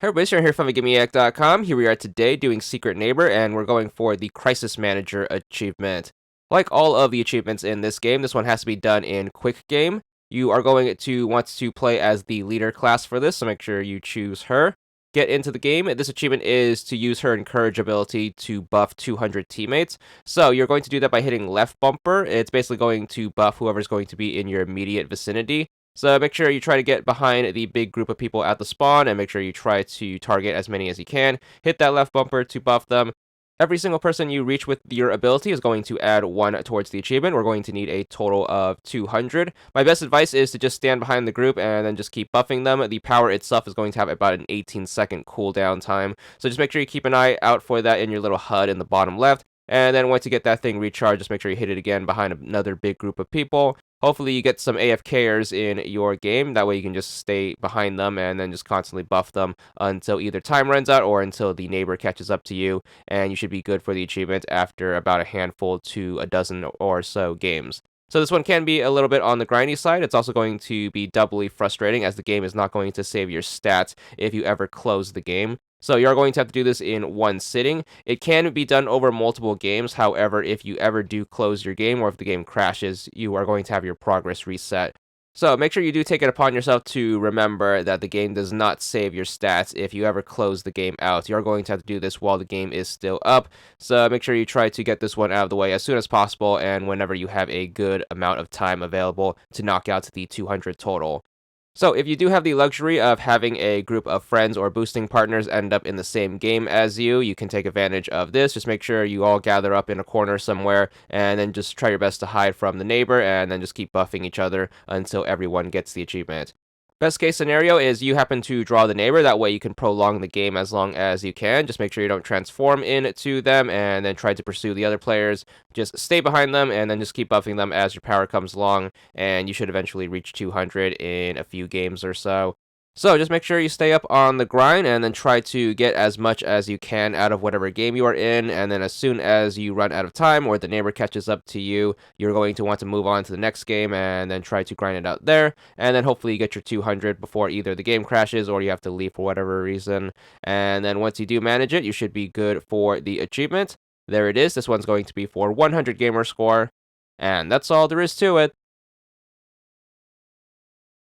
Hey everybody, Sharon here from VidGamiac.com. Here we are today doing Secret Neighbor, and we're going for the Crisis Manager achievement. Like all of the achievements in this game, this one has to be done in Quick Game. You are going to want to play as the leader class for this, so make sure you choose her. Get into the game. This achievement is to use her Encourage ability to buff 200 teammates. So you're going to do that by hitting left bumper. It's basically going to buff whoever's going to be in your immediate vicinity. So make sure you try to get behind the big group of people at the spawn, and make sure you try to target as many as you can. Hit that left bumper to buff them. Every single person you reach with your ability is going to add 1 towards the achievement. We're going to need a total of 200. My best advice is to just stand behind the group and then just keep buffing them. The power itself is going to have about an 18-second cooldown time. So just make sure you keep an eye out for that in your little HUD in the bottom left. And then once you get that thing recharged, just make sure you hit it again behind another big group of people. Hopefully you get some AFKers in your game. That way you can just stay behind them and then just constantly buff them until either time runs out or until the neighbor catches up to you. And you should be good for the achievement after about a handful to a dozen or so games. So this one can be a little bit on the grindy side. It's also going to be doubly frustrating as the game is not going to save your stats if you ever close the game. So you're going to have to do this in one sitting. It can be done over multiple games. However, if you ever do close your game or if the game crashes, you are going to have your progress reset. So make sure you do take it upon yourself to remember that the game does not save your stats if you ever close the game out. You're going to have to do this while the game is still up. So make sure you try to get this one out of the way as soon as possible and whenever you have a good amount of time available to knock out the 200 total. So if you do have the luxury of having a group of friends or boosting partners end up in the same game as you, you can take advantage of this. Just make sure you all gather up in a corner somewhere and then just try your best to hide from the neighbor and then just keep buffing each other until everyone gets the achievement. Best case scenario is you happen to draw the neighbor. That way you can prolong the game as long as you can. Just make sure you don't transform into them and then try to pursue the other players. Just stay behind them and then just keep buffing them as your power comes along. And you should eventually reach 200 in a few games or so. So just make sure you stay up on the grind and then try to get as much as you can out of whatever game you are in. And then as soon as you run out of time or the neighbor catches up to you, you're going to want to move on to the next game and then try to grind it out there. And then hopefully you get your 200 before either the game crashes or you have to leave for whatever reason. And then once you do manage it, you should be good for the achievement. There it is. This one's going to be for 100 gamer score. And that's all there is to it.